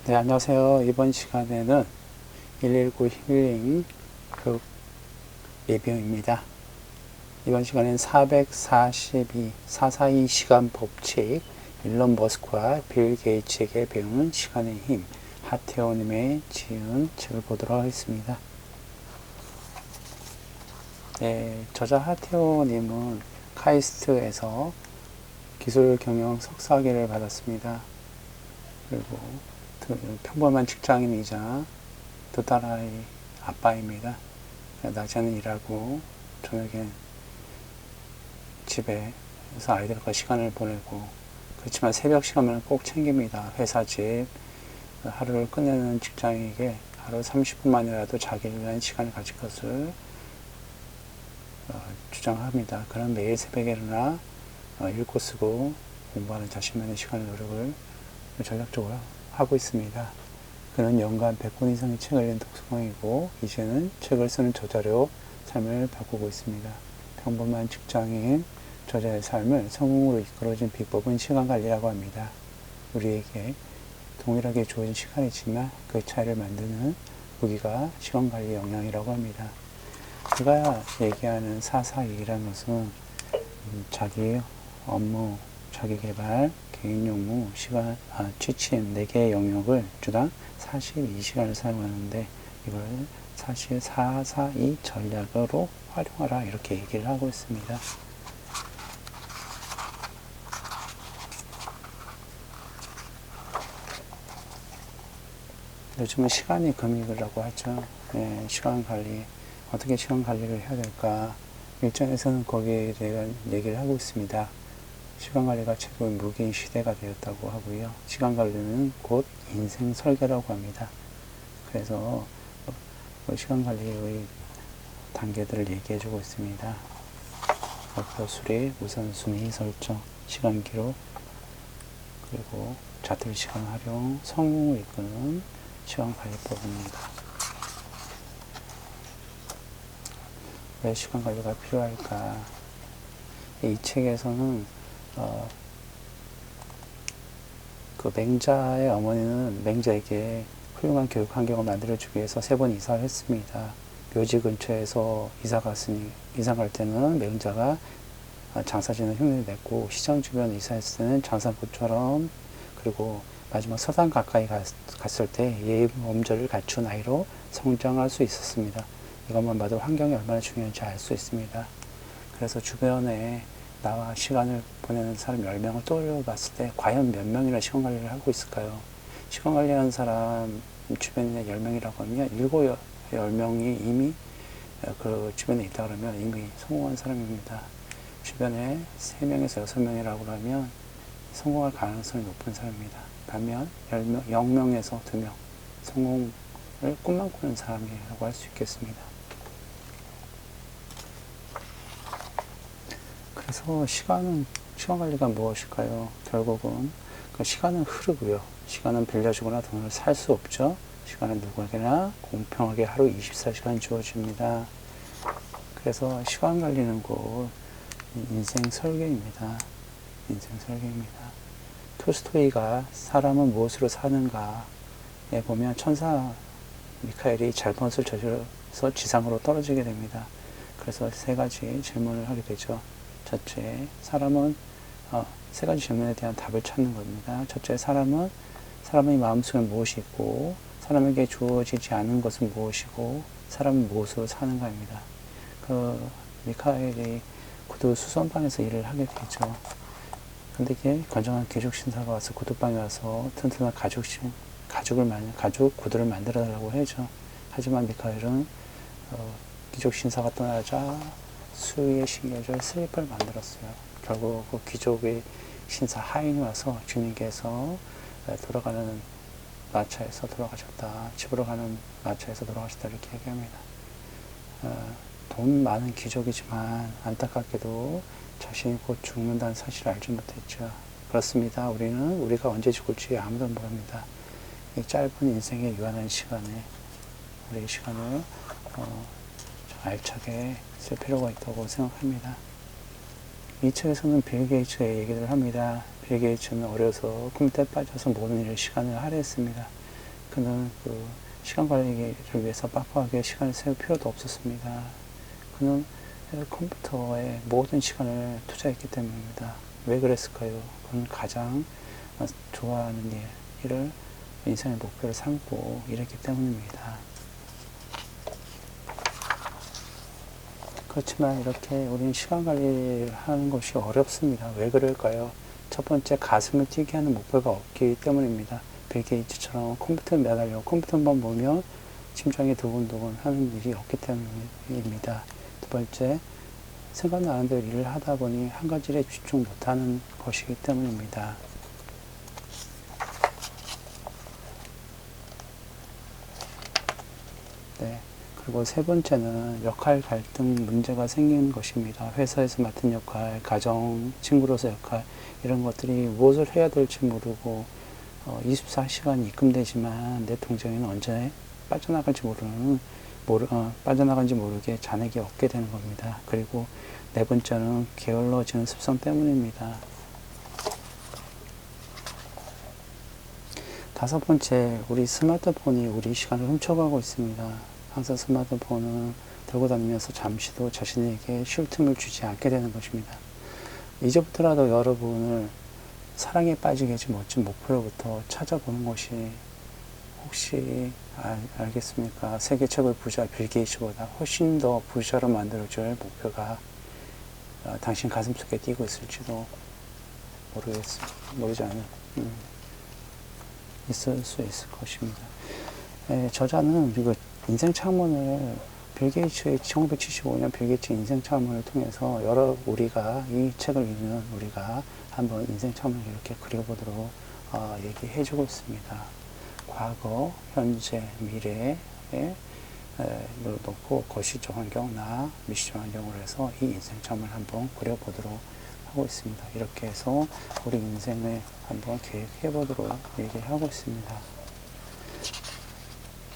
네, 안녕하세요. 이번 시간에는 119 힐링 극 리뷰입니다. 이번 시간에는 442 시간 법칙, 일론 머스크와 빌 게이츠에게 배우는 시간의 힘, 하태호님의 지은 책을 보도록 하겠습니다. 네, 저자 하태호님은 카이스트에서 기술 경영 석사학위를 받았습니다. 그리고 평범한 직장인이자 두 딸아이 아빠입니다. 낮에는 일하고 저녁엔 집에서 아이들과 시간을 보내고, 그렇지만 새벽 시간을 꼭 챙깁니다. 회사 집 하루를 끝내는 직장인에게 하루 30분만이라도 자기를 위한 시간을 가질 것을 주장합니다. 그는 매일 새벽에 일어나 읽고 쓰고 공부하는 자신만의 시간의 노력을 전략적으로 하고 있습니다. 그는 연간 100권 이상의 책을 읽는 독서광이고, 이제는 책을 쓰는 저자로 삶을 바꾸고 있습니다. 평범한 직장인 저자의 삶을 성공으로 이끌어진 비법은 시간관리라고 합니다. 우리에게 동일하게 주어진 시간이지만 그 차이를 만드는 무기가 시간관리 역량이라고 합니다. 제가 얘기하는 442라는 것은 자기 업무, 자기개발, 개인 용무, 시간, 취침 4개의 영역을 주당 42시간을 사용하는데, 이걸 사실 442 전략으로 활용하라, 이렇게 얘기를 하고 있습니다. 요즘은 시간이 금이라고 하죠. 네, 시간 관리, 어떻게 시간 관리를 해야 될까? 일전에서는 거기에 대한 얘기를 하고 있습니다. 시간 관리가 최고의 무기인 시대가 되었다고 하고요. 시간 관리는 곧 인생 설계라고 합니다. 그래서 시간 관리의 단계들을 얘기해 주고 있습니다. 목표 수립, 우선순위 설정, 시간 기록, 그리고 자틀 시간 활용, 성공을 이끄는 시간 관리법입니다. 왜 시간 관리가 필요할까? 이 책에서는 그 맹자의 어머니는 맹자에게 훌륭한 교육 환경을 만들어주기 위해서 3번 이사를 했습니다. 묘지 근처에서 이사 갈 때는 맹자가 장사짓는 흉내를 냈고, 시장 주변 이사했을 때는 장사꾼처럼, 그리고 마지막 서산 가까이 갔을 때 예의 범절을 갖춘 아이로 성장할 수 있었습니다. 이것만 봐도 환경이 얼마나 중요한지 알 수 있습니다. 그래서 주변에 나와 시간을 보내는 사람 10명을 떠올려 봤을 때 과연 몇 명이나 시간 관리를 하고 있을까요? 시간 관리하는 사람 주변에 10명이라고 하면 7, 10명이 이미 그 주변에 있다 그러면 이미 성공한 사람입니다. 주변에 3명에서 6명이라고 하면 성공할 가능성이 높은 사람입니다. 반면 0명에서 2명, 성공을 꿈만 꾸는 사람이라고 할 수 있겠습니다. 그래서 시간 관리가 무엇일까요? 결국은 그 시간은 흐르고요. 시간은 빌려주거나 돈을 살 수 없죠. 시간은 누구에게나 공평하게 하루 24시간 주어집니다. 그래서 시간 관리는 곧 인생 설계입니다. 인생 설계입니다. 톨스토이가 사람은 무엇으로 사는가에 보면 천사 미카엘이 잘못을 저질러서 지상으로 떨어지게 됩니다. 그래서 3가지 질문을 하게 되죠. 첫째, 사람은 3가지 질문에 대한 답을 찾는 겁니다. 첫째, 사람의 마음속에 무엇이 있고, 사람에게 주어지지 않은 것은 무엇이고, 사람은 무엇으로 사는가입니다. 그 미카엘이 구두 수선방에서 일을 하게 되죠. 근데 이게 건장한 귀족 신사가 와서 구두방에 와서 튼튼한 가죽 구두를 만들어 달라고 하죠. 하지만 미카엘은 귀족 신사가 떠나자 수위에 신겨줄 슬리퍼를 만들었어요. 결국 그 귀족의 신사 하인이 와서 주님께서 돌아가는 마차에서 돌아가셨다, 집으로 가는 마차에서 돌아가셨다, 이렇게 얘기합니다. 돈 많은 귀족이지만 안타깝게도 자신이 곧 죽는다는 사실을 알지 못했죠. 그렇습니다. 우리가 언제 죽을지 아무도 모릅니다. 이 짧은 인생의 유한한 시간에 우리의 시간을 알차게 쓸 필요가 있다고 생각합니다. 이 책에서는 빌 게이츠의 얘기를 합니다. 빌 게이츠는 어려서 컴퓨터에 빠져서 모든 일을 시간을 할애했습니다. 그는 그 시간 관리를 위해서 빡빡하게 시간을 세울 필요도 없었습니다. 그는 컴퓨터에 모든 시간을 투자했기 때문입니다. 왜 그랬을까요? 그는 가장 좋아하는 일을 인생의 목표를 삼고 일했기 때문입니다. 그렇지만 이렇게 우리는 시간 관리를 하는 것이 어렵습니다. 왜 그럴까요? 첫 번째, 가슴을 뛰게 하는 목표가 없기 때문입니다. 빌 게이츠처럼 컴퓨터에 매달려 컴퓨터만 보면 심장이 두근두근 하는 일이 없기 때문입니다. 두 번째, 생각나는 대로 일을 하다 보니 한 가지 일에 집중 못하는 것이기 때문입니다. 네. 그리고 세 번째는 역할 갈등 문제가 생기는 것입니다. 회사에서 맡은 역할, 가정, 친구로서 역할, 이런 것들이 무엇을 해야 될지 모르고 24시간이 입금되지만 내 통장에는 언제 빠져나갈지 빠져나간지 모르게 잔액이 없게 되는 겁니다. 그리고 네 번째는 게을러지는 습성 때문입니다. 다섯 번째, 우리 스마트폰이 우리 시간을 훔쳐가고 있습니다. 항상 스마트폰을 들고 다니면서 잠시도 자신에게 쉴 틈을 주지 않게 되는 것입니다. 이제부터라도 여러분을 사랑에 빠지게 해준 멋진 목표로부터 찾아보는 것이 혹시 알겠습니까? 세계 최고의 부자 빌 게이츠보다 훨씬 더 부자로 만들어줄 목표가 당신 가슴속에 뛰고 있을지도 모르지 않아요. 있을 수 있을 것입니다. 저자는 이거 인생 창문을 빌 게이츠의 1975년 빌 게이츠 인생 창문을 통해서 우리가 이 책을 읽는 우리가 한번 인생 창문을 이렇게 그려보도록 얘기해주고 있습니다. 과거, 현재, 미래에 놓고 거시적 환경, 나, 미시적 환경으로 해서 이 인생 창문을 한번 그려보도록 하고 있습니다. 이렇게 해서 우리 인생을 한번 계획해보도록 얘기하고 있습니다.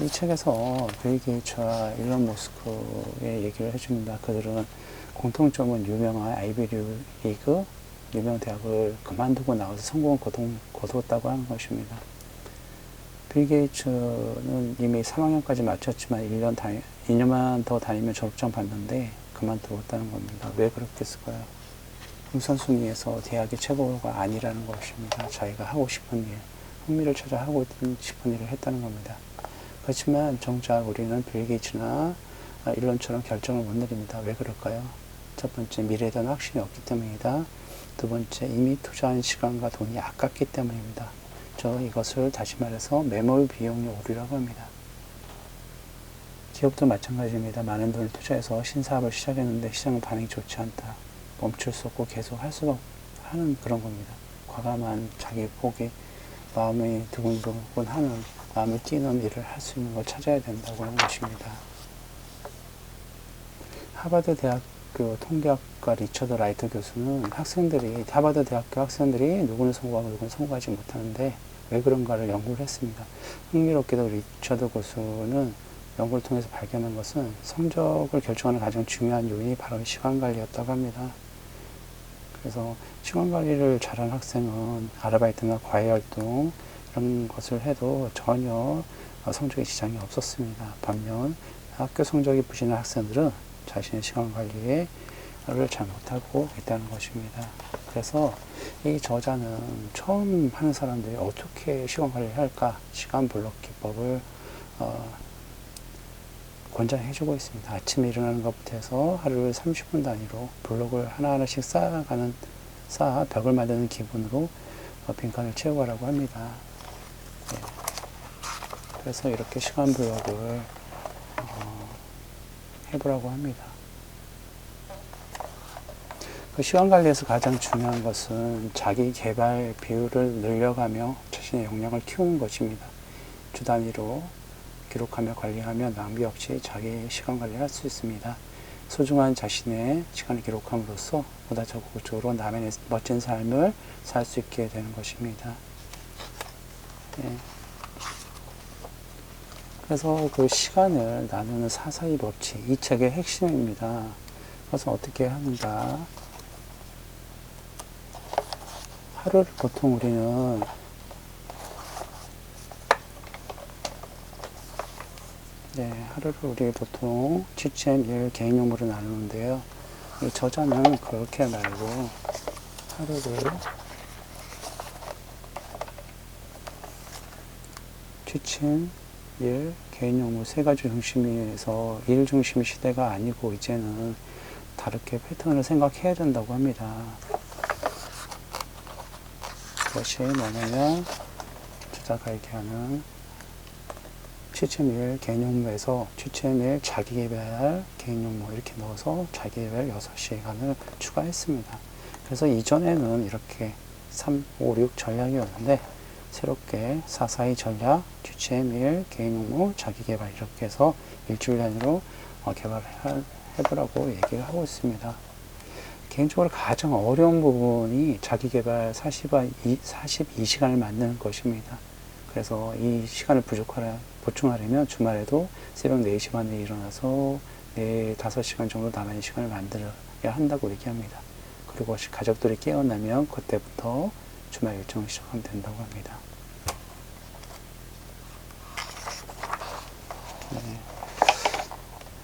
이 책에서 빌 게이츠와 일론 머스크의 얘기를 해줍니다. 그들은 공통점은 유명한 아이비리그 유명 대학을 그만두고 나와서 성공을 거두었다고 하는 것입니다. 빌 게이츠는 이미 3학년까지 마쳤지만 2년만 더 다니면 졸업장 받는데 그만두었다는 겁니다. 왜 그렇겠을까요? 우선순위에서 대학이 최고가 아니라는 것입니다. 자기가 하고 싶은 일, 흥미를 찾아 하고 싶은 일을 했다는 겁니다. 그렇지만 정작 우리는 빌 게이츠나 일론처럼 결정을 못 내립니다. 왜 그럴까요? 첫 번째, 미래에 대한 확신이 없기 때문이다. 두 번째, 이미 투자한 시간과 돈이 아깝기 때문입니다. 이것을 다시 말해서 매몰 비용료 오류라고 합니다. 기업도 마찬가지입니다. 많은 돈을 투자해서 신사업을 시작했는데 시장 반응이 좋지 않다. 멈출 수 없고 계속 할 수가 하는 그런 겁니다. 과감한 자기 포기, 마음이 두근두근하는, 마음이 뛰는 일을 할 수 있는 걸 찾아야 된다고 하는 것입니다. 하버드 대학교 통계학과 리처드 라이트 교수는 하버드 대학교 학생들이 누구는 성공하고 누구는 성공하지 못하는데 왜 그런가를 연구를 했습니다. 흥미롭게도 리처드 교수는 연구를 통해서 발견한 것은 성적을 결정하는 가장 중요한 요인이 바로 시간관리였다고 합니다. 그래서 시간관리를 잘하는 학생은 아르바이트나 과외활동 이런 것을 해도 전혀 성적에 지장이 없었습니다. 반면 학교 성적이 부진한 학생들은 자신의 시간관리를 잘 못하고 있다는 것입니다. 그래서 이 저자는 처음 하는 사람들이 어떻게 시간관리를 할까 시간 블록 기법을 권장해주고 있습니다. 아침에 일어나는 것부터 해서 하루를 30분 단위로 블록을 하나하나씩 쌓아 벽을 만드는 기분으로 빈칸을 채우라고 합니다. 네. 그래서 이렇게 시간 블록을 해보라고 합니다. 그 시간 관리에서 가장 중요한 것은 자기 개발 비율을 늘려가며 자신의 역량을 키우는 것입니다. 주 단위로 기록하며 관리하며 낭비 없이 자기 시간 관리를 할 수 있습니다. 소중한 자신의 시간을 기록함으로써 보다 적극적으로 남의 멋진 삶을 살 수 있게 되는 것입니다. 네. 그래서 그 시간을 나누는 사사의 법칙, 이 책의 핵심입니다. 그래서 어떻게 하는가? 하루를 보통 우리는 네, 하루를 우리 보통 GCM1 개인 용무로 나누는데요. 이 저자는 그렇게 말고 하루를 GCM1 개인 용무 세 가지 중심에서 일 중심 시대가 아니고 이제는 다르게 패턴을 생각해야 된다고 합니다. 그것이 뭐냐면 저자가 얘기하는 GCM1 개인 용무에서 GCM1 자기개발 개인 용무 이렇게 넣어서 자기개발 6시간을 추가했습니다. 그래서 이전에는 이렇게 3, 5, 6 전략이었는데 새롭게 442 전략, GCM1 개인 용무 자기개발 이렇게 해서 일주일 단위로 개발해보라고 얘기를 하고 있습니다. 개인적으로 가장 어려운 부분이 자기개발 42시간을 만드는 것입니다. 그래서 이 시간을 보충하려면 주말에도 새벽 4시 반에 일어나서 5시간 정도 남아있는 시간을 만들어야 한다고 얘기합니다. 그리고 가족들이 깨어나면 그때부터 주말 일정을 시작하면 된다고 합니다.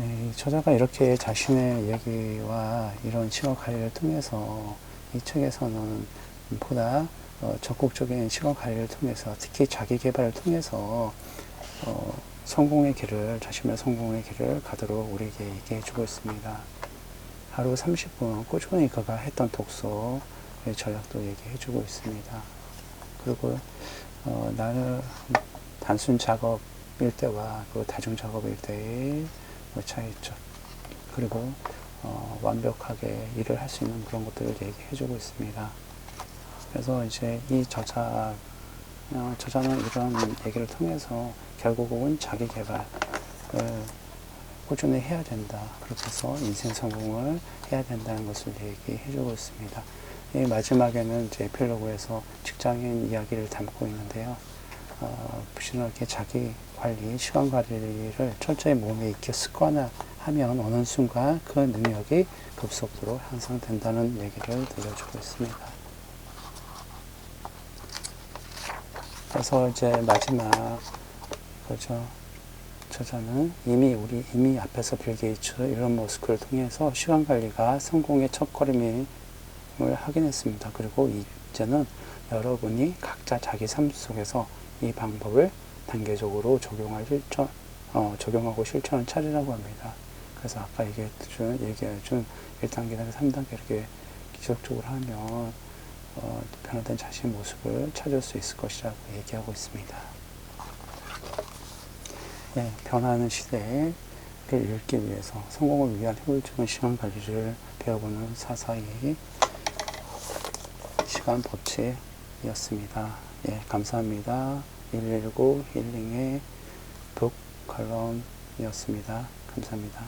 이 저자가 이렇게 자신의 얘기와 이런 시각 관리를 통해서 이 책에서는 보다 적극적인 시각 관리를 통해서 특히 자기 개발을 통해서 성공의 길을 자신의 성공의 길을 가도록 우리에게 얘기해 주고 있습니다. 하루 30분 꾸준히 그가 했던 독서의 전략도 얘기해 주고 있습니다. 그리고 나는 단순 작업일 때와 그 다중 작업일 때의 차이점 그리고 완벽하게 일을 할 수 있는 그런 것들을 얘기해 주고 있습니다. 그래서 이제 이 저자는 이런 얘기를 통해서 결국은 자기 개발을 꾸준히 해야 된다. 그렇게 해서 인생 성공을 해야 된다는 것을 얘기해 주고 있습니다. 이 마지막에는 이제 에필로그에서 직장인 이야기를 담고 있는데요. 보시는 이렇게 자기 관리, 시간 관리를 철저히 몸에 익혀 습관화하면 어느 순간 그 능력이 급속도로 향상된다는 얘기를 들려주고 있습니다. 그래서 이제 마지막 그렇죠. 저자는 이미 앞에서 빌 게이츠, 일론 머스크를 통해서 시간 관리가 성공의 첫걸음임을 확인했습니다. 그리고 이제는 여러분이 각자 자기 삶 속에서 이 방법을 단계적으로 적용하고 실천을 차리라고 합니다. 그래서 아까 얘기해준 1단계나 3단계 이렇게 지속적으로 하면 변화된 자신의 모습을 찾을 수 있을 것이라고 얘기하고 있습니다. 네, 변화하는 시대를 읽기 위해서 성공을 위한 효율적인 시간 관리를 배워보는 442 시간 법칙이었습니다. 예, 감사합니다. 119 힐링의 북 칼럼이었습니다. 감사합니다.